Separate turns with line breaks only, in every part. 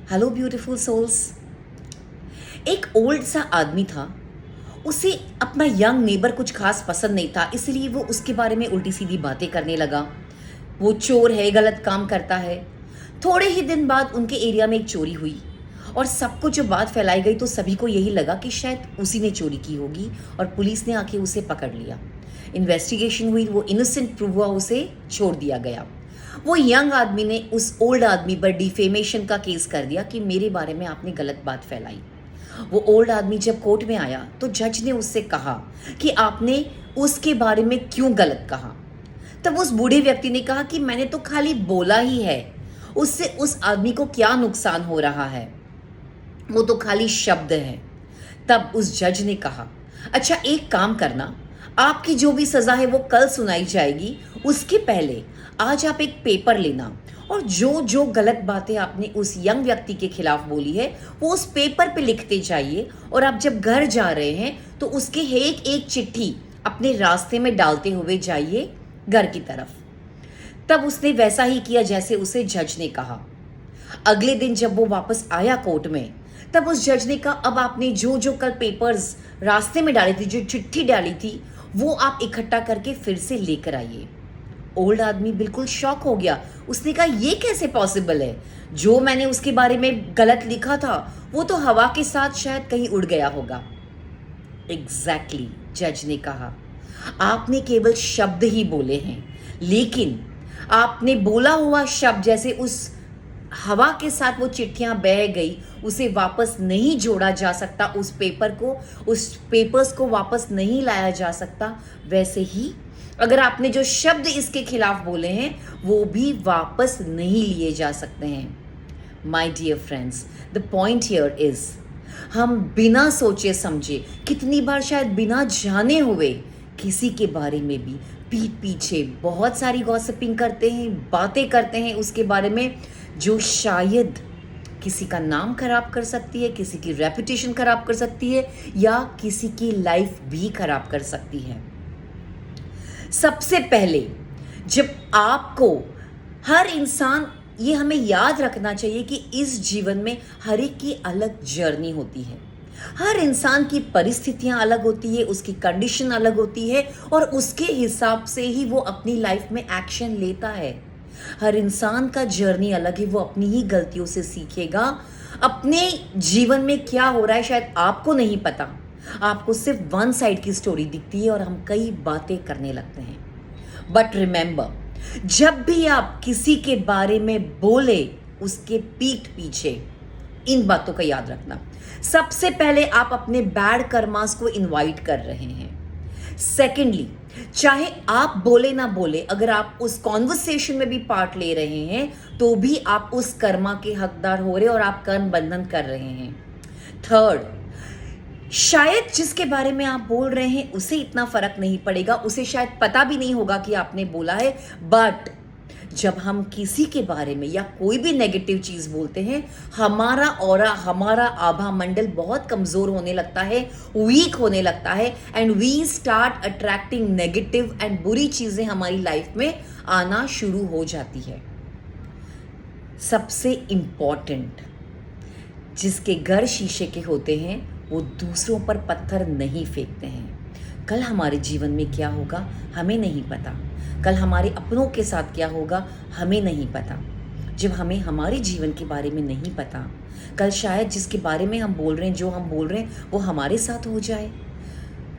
Hello beautiful souls. एक old सा आदमी था। उसे अपना यंग नेबर कुछ खास पसंद नहीं था, इसलिए वो उसके बारे में उल्टी सीधी बातें करने लगा। वो चोर है, गलत काम करता है। थोड़े ही दिन बाद उनके एरिया में एक चोरी हुई और सबको जब बात फैलाई गई तो सभी को यही लगा कि शायद उसी ने चोरी की होगी और पुलिस ने आके उसे पकड़ लिया। इन्वेस्टिगेशन हुई, वो इनोसेंट प्रूव हुआ, उसे छोड़ दिया गया। वो यंग आदमी ने उस ओल्ड आदमी पर डिफेमेशन का केस कर दिया कि मेरे बारे में आपने गलत बात फैलाई। वो ओल्ड आदमी जब कोर्ट में आया तो जज ने उससे कहा कि आपने उसके बारे में क्यों गलत कहा। तब उस बूढ़े व्यक्ति ने कहा कि मैंने तो खाली बोला ही है, उससे उस आदमी को क्या नुकसान हो रहा है, वो तो खाली शब्द है। तब उस जज ने कहा, अच्छा एक काम करना, आपकी जो भी सजा है वो कल सुनाई जाएगी, उसके पहले आज आप एक पेपर लेना और जो जो गलत बातें आपने उस यंग व्यक्ति के खिलाफ बोली है वो उस पेपर पे लिखते जाइए और आप जब घर जा रहे हैं तो उसके एक एक चिट्ठी अपने रास्ते में डालते हुए जाइए घर की तरफ। तब उसने वैसा ही किया जैसे उसे जज ने कहा। अगले दिन जब वो वापस आया कोर्ट में, तब उस जज ने कहा, अब आपने जो जो कल पेपर्स रास्ते में डाली थी, जो चिट्ठी डाली थी, वो आप इकट्ठा करके फिर से लेकर आइए। ओल्ड आदमी बिल्कुल शॉक हो गया। उसने कहा, ये कैसे पॉसिबल है? जो मैंने उसके बारे में गलत लिखा था वो तो हवा के साथ शायद कहीं उड़ गया होगा। एग्जैक्टली, जज ने कहा, आपने केवल शब्द ही बोले हैं, लेकिन आपने बोला हुआ शब्द जैसे उस हवा के साथ वो चिट्ठियां बह गई, उसे वापस नहीं जोड़ा जा सकता, उस पेपर्स को वापस नहीं लाया जा सकता, वैसे ही अगर आपने जो शब्द इसके खिलाफ बोले हैं वो भी वापस नहीं लिए जा सकते हैं। My dear friends, the point here is, हम बिना सोचे समझे, कितनी बार शायद बिना जाने हुए किसी के बारे में भी पीठ पीछे बहुत सारी गॉसिपिंग करते हैं, बातें करते हैं उसके बारे में, जो शायद किसी का नाम खराब कर सकती है, किसी की रेपुटेशन खराब कर सकती है या किसी की लाइफ भी खराब कर सकती है। सबसे पहले जब आपको, हर इंसान, ये हमें याद रखना चाहिए कि इस जीवन में हर एक की अलग जर्नी होती है। हर इंसान की परिस्थितियां अलग होती है, उसकी कंडीशन अलग होती है और उसके हिसाब से ही वो अपनी लाइफ में एक्शन लेता है। हर इंसान का जर्नी अलग है, वो अपनी ही गलतियों से सीखेगा। अपने जीवन में क्या हो रहा है शायद आपको नहीं पता, आपको सिर्फ वन साइड की स्टोरी दिखती है और हम कई बातें करने लगते हैं। बट रिमेंबर, जब भी आप किसी के बारे में बोले उसके पीठ पीछे इन बातों का याद रखना। सबसे पहले आप अपने बैड कर्मास को इनवाइट कर रहे हैं। सेकेंडली, चाहे आप बोले ना बोले, अगर आप उस कॉन्वर्सेशन में भी पार्ट ले रहे हैं तो भी आप उस कर्मा के हकदार हो रहे और आप कर्म बंधन कर रहे हैं। थर्ड, शायद जिसके बारे में आप बोल रहे हैं उसे इतना फर्क नहीं पड़ेगा, उसे शायद पता भी नहीं होगा कि आपने बोला है, बट जब हम किसी के बारे में या कोई भी नेगेटिव चीज बोलते हैं, हमारा ऑरा, हमारा आभा मंडल बहुत कमजोर होने लगता है, वीक होने लगता है and we start attracting negative and बुरी चीजें हमारी लाइफ में आना शुरू हो जाती है। सबसे इंपॉर्टेंट, जिसके घर शीशे के होते हैं वो दूसरों पर पत्थर नहीं फेंकते हैं। कल हमारे जीवन में क्या होगा हमें नहीं पता, कल हमारे अपनों के साथ क्या होगा हमें नहीं पता। जब हमें हमारे जीवन के बारे में नहीं पता, कल शायद जिसके बारे में हम बोल रहे हैं, जो हम बोल रहे हैं वो हमारे साथ हो जाए।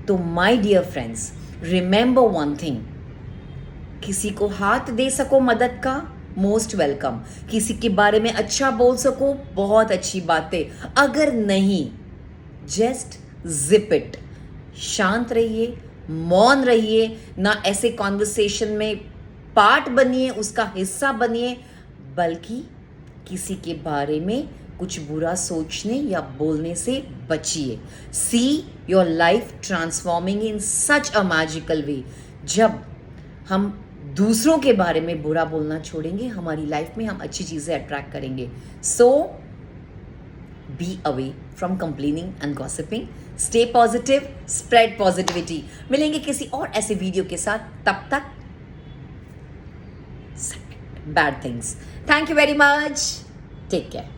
तो my dear friends, remember one thing, किसी को हाथ दे सको मदद का, मोस्ट वेलकम। किसी के बारे में अच्छा बोल सको, बहुत अच्छी बातें। अगर नहीं, जस्ट जिप इट। शांत रहिए, मौन रहिए, ना ऐसे कॉन्वर्सेशन में पार्ट बनिए, उसका हिस्सा बनिए, बल्कि किसी के बारे में कुछ बुरा सोचने या बोलने से बचिए। See your life transforming in such a magical way. जब हम दूसरों के बारे में बुरा बोलना छोड़ेंगे, हमारी लाइफ में हम अच्छी चीजें अट्रैक्ट करेंगे। So be away from complaining and gossiping, stay positive, spread positivity. मिलेंगे किसी और ऐसे वीडियो के साथ, तब तक bad things. Thank you very much, take care.